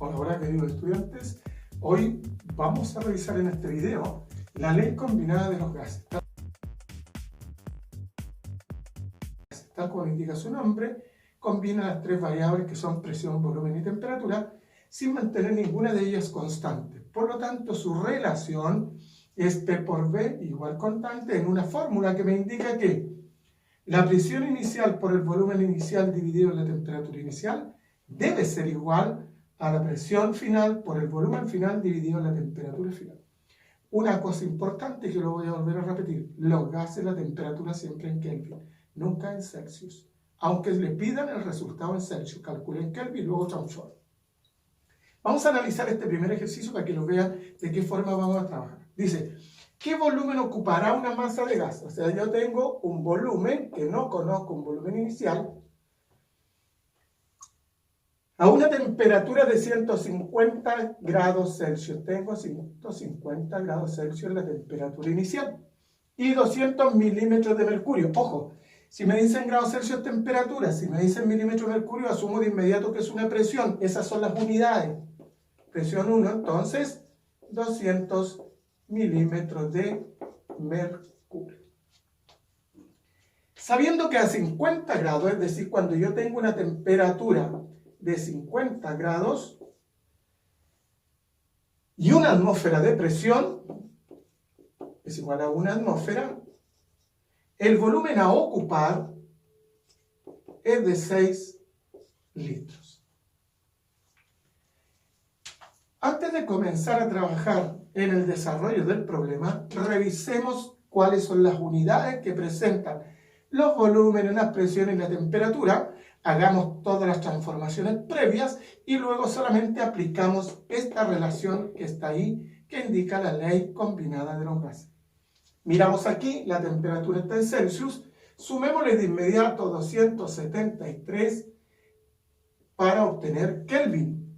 Hola queridos estudiantes, hoy vamos a revisar en este video la ley combinada de los gases. Tal como indica su nombre, combina las tres variables que son presión, volumen y temperatura sin mantener ninguna de ellas constante. Por lo tanto, su relación es P por V igual constante en una fórmula que me indica que la presión inicial por el volumen inicial dividido en la temperatura inicial debe ser igual a la presión final por el volumen final dividido en la temperatura final. Una cosa importante que lo voy a volver a repetir: los gases, la temperatura siempre en Kelvin, nunca en Celsius. Aunque le pidan el resultado en Celsius, calculen Kelvin y luego transformen. Vamos a analizar este primer ejercicio para que lo vean de qué forma vamos a trabajar. Dice, ¿qué volumen ocupará una masa de gas? O sea, yo tengo un volumen que no conozco, un volumen inicial, a una temperatura de 150 grados Celsius. Tengo 150 grados Celsius en la temperatura inicial y 200 milímetros de mercurio. Ojo, si me dicen grados Celsius temperatura, si me dicen milímetros de mercurio, asumo de inmediato que es una presión. Esas son las unidades. Presión 1, entonces 200 milímetros de mercurio. Sabiendo que a 50 grados, es decir, cuando yo tengo una temperatura de 50 grados y una atmósfera de presión es igual a una atmósfera, el volumen a ocupar es de 6 litros. Antes de comenzar a trabajar en el desarrollo del problema, revisemos cuáles son las unidades que presentan los volúmenes, las presiones y la temperatura. Hagamos todas las transformaciones previas y luego solamente aplicamos esta relación que está ahí, que indica la ley combinada de los gases. Miramos aquí, la temperatura está en Celsius, sumémosle de inmediato 273 para obtener Kelvin.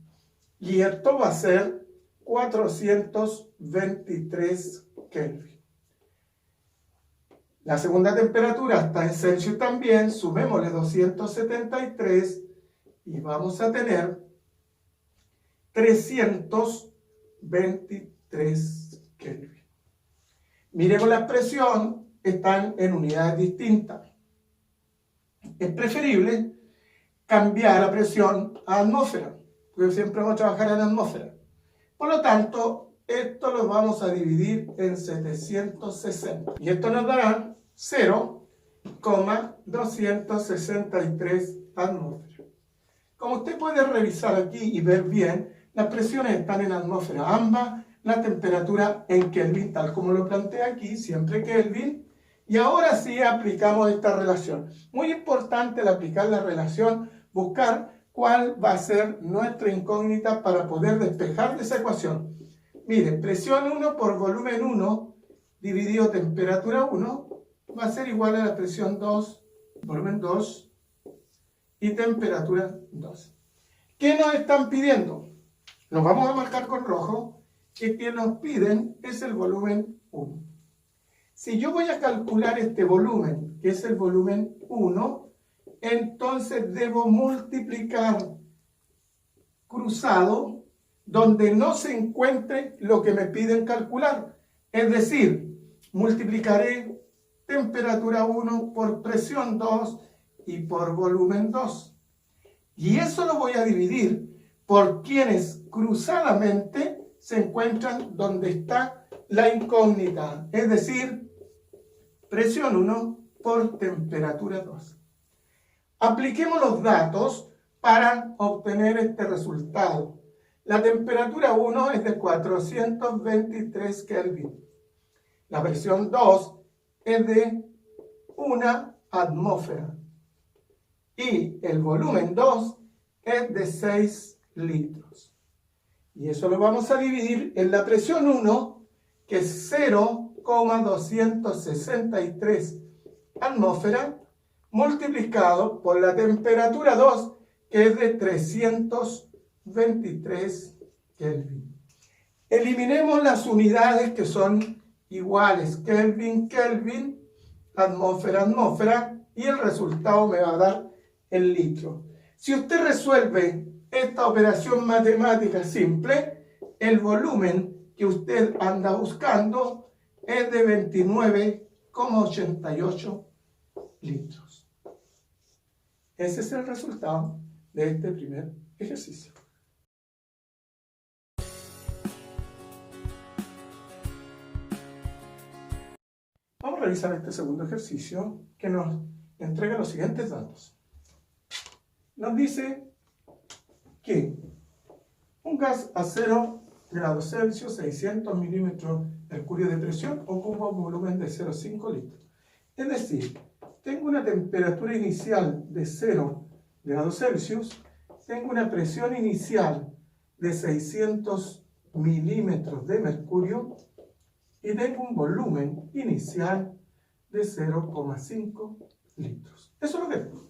Y esto va a ser 423 Kelvin. La segunda temperatura está en Celsius también, sumémosle 273 y vamos a tener 323 Kelvin. Miremos la presión, están en unidades distintas. Es preferible cambiar la presión a atmósfera, porque siempre vamos a trabajar en atmósfera. Por lo tanto, esto lo vamos a dividir en 760. Y esto nos dará 0,263 atmósferas. Como usted puede revisar aquí y ver bien, las presiones están en atmósfera, ambas, la temperatura en Kelvin, tal como lo planteé aquí, siempre Kelvin. Y ahora sí aplicamos esta relación. Muy importante al aplicar la relación, buscar cuál va a ser nuestra incógnita para poder despejar de esa ecuación. Miren, presión 1 por volumen 1 dividido temperatura 1 va a ser igual a la presión 2, volumen 2 y temperatura 2. ¿Qué nos están pidiendo? Nos vamos a marcar con rojo, que quien nos piden es el volumen 1. Si yo voy a calcular este volumen, que es el volumen 1, entonces debo multiplicar cruzado donde no se encuentre lo que me piden calcular. Es decir, multiplicaré temperatura 1 por presión 2 y por volumen 2. Y eso lo voy a dividir por quienes cruzadamente se encuentran donde está la incógnita. Es decir, presión 1 por temperatura 2. Apliquemos los datos para obtener este resultado. La temperatura 1 es de 423 Kelvin. La presión 2 es de 1 atmósfera. Y el volumen 2 es de 6 litros. Y eso lo vamos a dividir en la presión 1, que es 0,263 atmósfera, multiplicado por la temperatura 2, que es de 323 Kelvin. Eliminemos las unidades que son iguales, Kelvin, Kelvin, atmósfera, atmósfera, y el resultado me va a dar el litro. Si usted resuelve esta operación matemática simple, el volumen que usted anda buscando es de 29,88 litros. Ese es el resultado de este primer ejercicio. Vamos a realizar este segundo ejercicio que nos entrega los siguientes datos. Nos dice que un gas a 0 grados Celsius, 600 milímetros mercurio de presión, ocupa un volumen de 0,5 litros. Es decir, tengo una temperatura inicial de 0 grados Celsius, tengo una presión inicial de 600 milímetros de mercurio y tengo un volumen inicial de 0,5 litros. Eso es lo que tengo.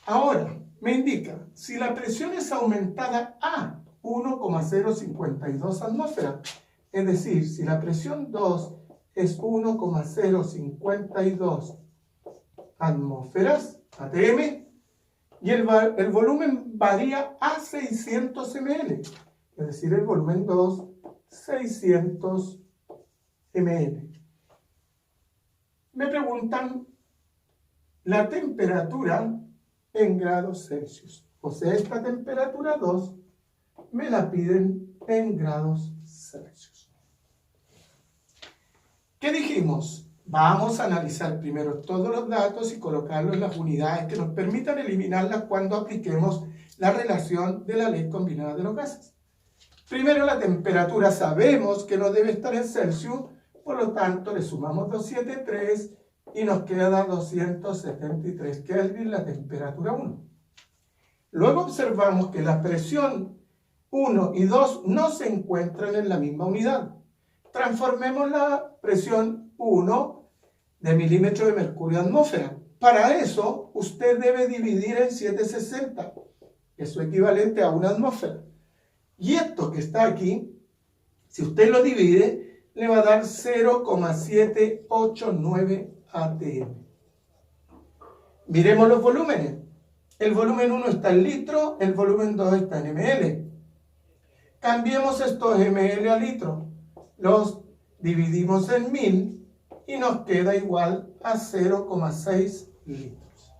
Ahora, me indica, si la presión es aumentada a 1,052 atmósferas, es decir, si la presión 2 es 1,052 atmósferas, ATM, y el volumen varía a 600 ml, es decir, el volumen 2, 600 ml. Me preguntan la temperatura en grados Celsius. O sea, esta temperatura 2 me la piden en grados Celsius. ¿Qué dijimos? Vamos a analizar primero todos los datos y colocarlos en las unidades que nos permitan eliminarlas cuando apliquemos la relación de la ley combinada de los gases. Primero, la temperatura sabemos que no debe estar en Celsius, por lo tanto le sumamos 273 y nos queda 273 Kelvin la temperatura 1. Luego observamos que la presión 1 y 2 no se encuentran en la misma unidad. Transformemos la presión 1 de milímetro de mercurio a atmósfera. Para eso, usted debe dividir en 760, que es equivalente a una atmósfera. Y esto que está aquí, si usted lo divide, le va a dar 0,789 ATM. Miremos los volúmenes. El volumen 1 está en litro, el volumen 2 está en ml. Cambiemos estos ml a litro. Los dividimos en 1000 y nos queda igual a 0,6 litros.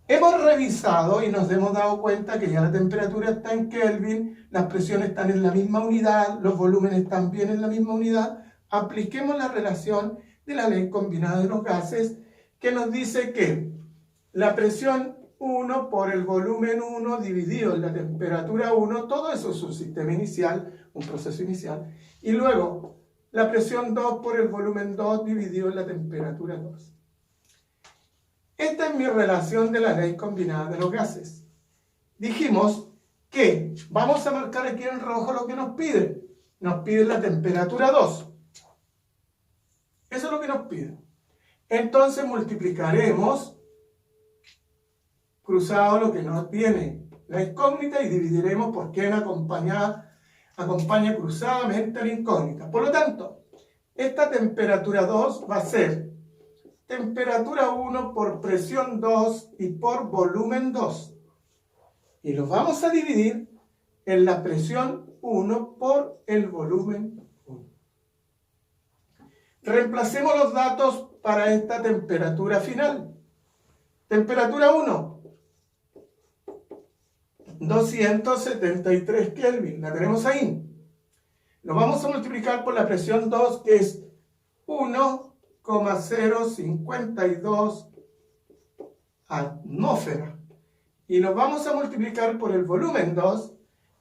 Hemos revisado y nos hemos dado cuenta que ya la temperatura está en Kelvin, las presiones están en la misma unidad, los volúmenes también en la misma unidad. Apliquemos la relación de la ley combinada de los gases que nos dice que la presión 1 por el volumen 1 dividido en la temperatura 1, todo eso es un sistema inicial, un proceso inicial, y luego la presión 2 por el volumen 2 dividido en la temperatura 2. Esta es mi relación de la ley combinada de los gases. Dijimos que vamos a marcar aquí en rojo lo que nos piden. Nos piden la temperatura 2. Eso es lo que nos piden. Entonces multiplicaremos cruzado lo que nos viene la incógnita y dividiremos por qué acompaña cruzadamente a la incógnita. Por lo tanto, esta temperatura 2 va a ser temperatura 1 por presión 2 y por volumen 2. Y los vamos a dividir en la presión 1 por el volumen 1. Reemplacemos los datos para esta temperatura final. Temperatura 1, 273 Kelvin, la tenemos ahí. Lo vamos a multiplicar por la presión 2, que es 1,052 atmósfera. Y lo vamos a multiplicar por el volumen 2,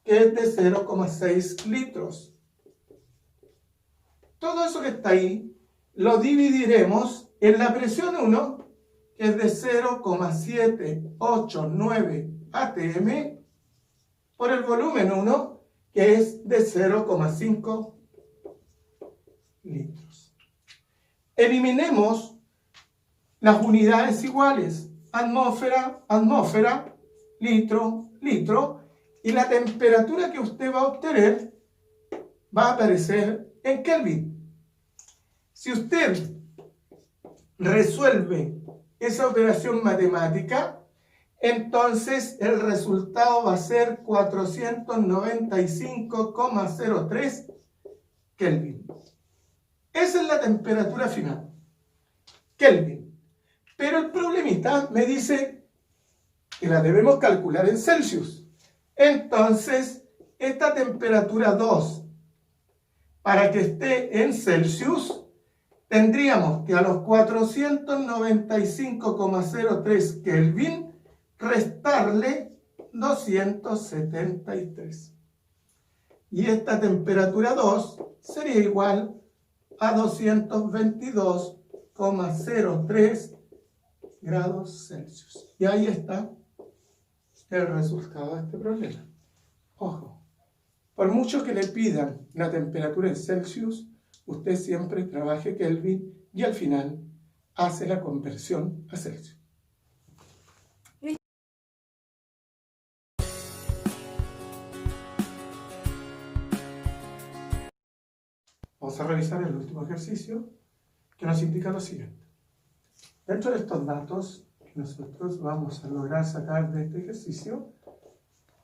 que es de 0,6 litros. Todo eso que está ahí lo dividiremos en la presión 1, que es de 0,789 ATM, por el volumen 1, que es de 0,5 litros. Eliminemos las unidades iguales, atmósfera, atmósfera, litro, litro, y la temperatura que usted va a obtener va a aparecer en Kelvin. Si usted resuelve esa operación matemática, entonces el resultado va a ser 495,03 Kelvin. Esa es la temperatura final, Kelvin. Pero el problemita me dice que la debemos calcular en Celsius. Entonces, esta temperatura 2, para que esté en Celsius, tendríamos que a los 495,03 Kelvin restarle 273. Y esta temperatura 2 sería igual a 222,03 grados Celsius. Y ahí está el resultado de este problema. Ojo, por mucho que le pidan la temperatura en Celsius, usted siempre trabaje Kelvin y al final hace la conversión a Celsius. Vamos a revisar el último ejercicio que nos indica lo siguiente. Dentro de estos datos que nosotros vamos a lograr sacar de este ejercicio,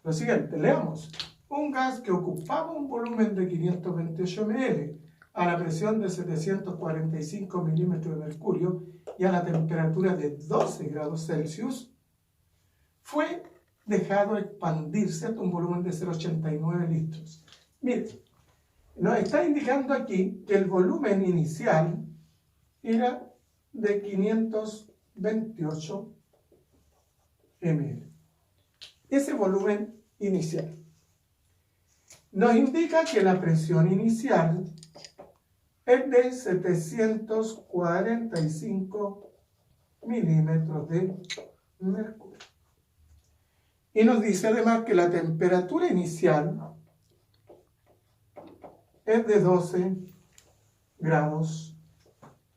lo siguiente, leamos. Un gas que ocupaba un volumen de 528 ml a la presión de 745 milímetros de mercurio y a la temperatura de 12 grados Celsius, fue dejado expandirse hasta un volumen de 0,89 litros. Miren, nos está indicando aquí que el volumen inicial era de 528 ml. Ese volumen inicial nos indica que la presión inicial es de 745 milímetros de mercurio. Y nos dice además que la temperatura inicial es de 12 grados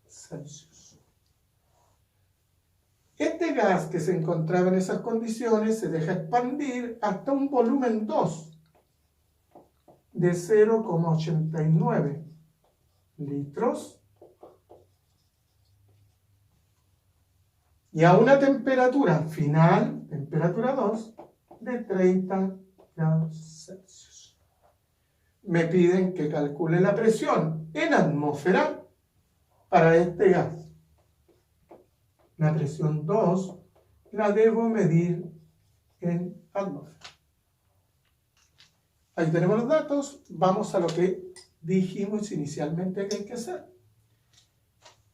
Celsius. Este gas que se encontraba en esas condiciones se deja expandir hasta un volumen 2 de 0,89 litros y a una temperatura final, temperatura 2, de 30 grados Celsius. Me piden que calcule la presión en atmósfera para este gas. La presión 2 la debo medir en atmósfera. Ahí tenemos los datos. Vamos a lo que dijimos inicialmente que hay que hacer.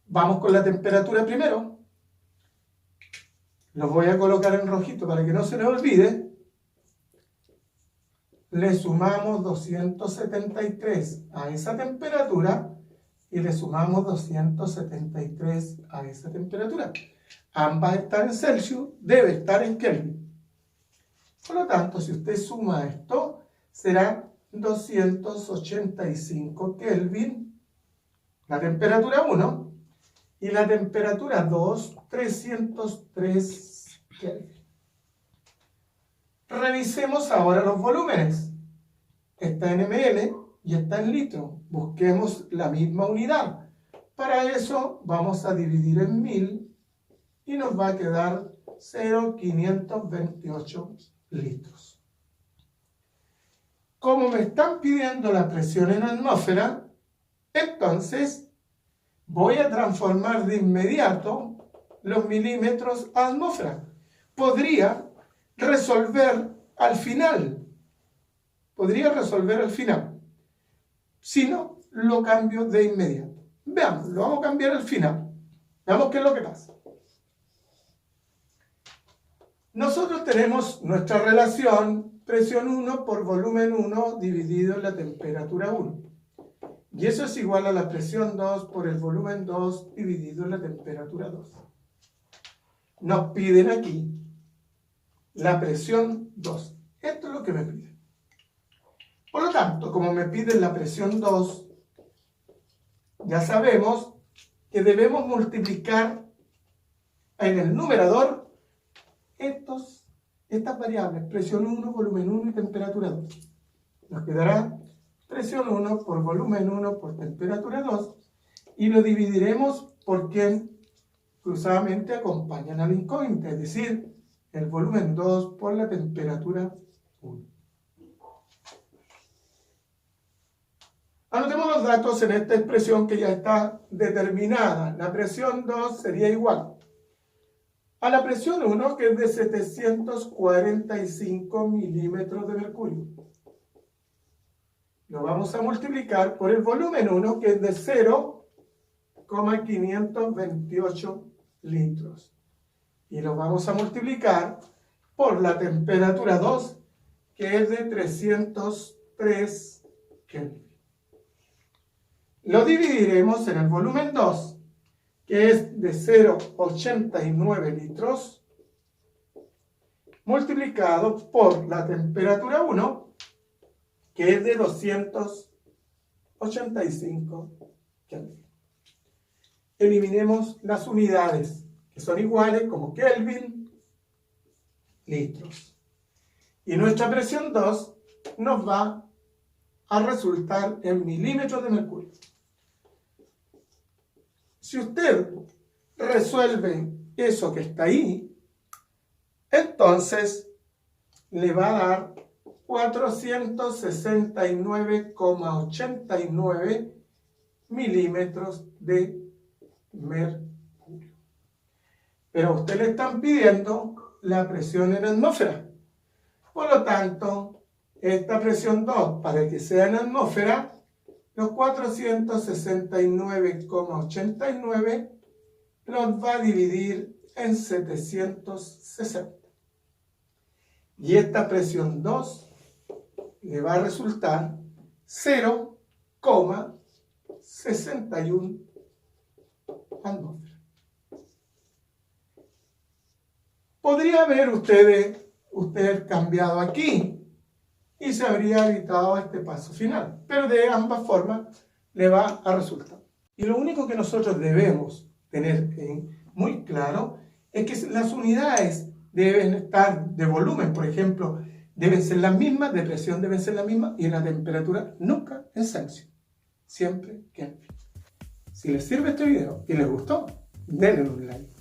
Vamos con la temperatura primero. Los voy a colocar en rojito para que no se les olvide. Le sumamos 273 a esa temperatura y le sumamos 273 a esa temperatura. Ambas están en Celsius, debe estar en Kelvin. Por lo tanto, si usted suma esto, será 285 Kelvin, la temperatura 1, y la temperatura 2, 303 Kelvin. Revisemos ahora los volúmenes. Está en ml y está en litro. Busquemos la misma unidad. Para eso vamos a dividir en 1000 y nos va a quedar 0,528 litros. Como me están pidiendo la presión en atmósfera, entonces voy a transformar de inmediato los milímetros a atmósfera. Podría resolver al final. Si no, lo cambio de inmediato. Veamos, lo vamos a cambiar al final. Veamos qué es lo que pasa. Nosotros tenemos nuestra relación presión 1 por volumen 1 dividido en la temperatura 1. Y eso es igual a la presión 2 por el volumen 2 dividido en la temperatura 2. Nos piden aquí la presión 2. Esto es lo que me piden. Por lo tanto, como me piden la presión 2, ya sabemos que debemos multiplicar en el numerador estas variables, presión 1, volumen 1 y temperatura 2. Nos quedará presión 1 por volumen 1 por temperatura 2 y lo dividiremos por quien cruzadamente acompañan al incógnito, es decir, el volumen 2 por la temperatura 1. Anotemos los datos en esta expresión que ya está determinada. La presión 2 sería igual a la presión 1, que es de 745 milímetros de mercurio. Lo vamos a multiplicar por el volumen 1, que es de 0,528 litros. Y lo vamos a multiplicar por la temperatura 2, que es de 303 Kelvin. Lo dividiremos en el volumen 2, que es de 0,89 litros, multiplicado por la temperatura 1, que es de 285 Kelvin. Eliminemos las unidades, que son iguales como Kelvin, litros. Y nuestra presión 2 nos va a resultar en milímetros de mercurio. Si usted resuelve eso que está ahí, entonces le va a dar 469,89 milímetros de mercurio. Pero a usted le están pidiendo la presión en atmósfera. Por lo tanto, esta presión 2, para que sea en atmósfera, los 469,89 los va a dividir en 760. Y esta presión 2 le va a resultar 0,61 atmósferas. Podría haber usted cambiado aquí y se habría evitado este paso final, pero de ambas formas le va a resultar. Y lo único que nosotros debemos tener muy claro es que las unidades deben estar de volumen, por ejemplo, deben ser las mismas, de presión deben ser las mismas, y en la temperatura nunca en Celsius, siempre Kelvin. Si les sirve este video y les gustó, denle un like.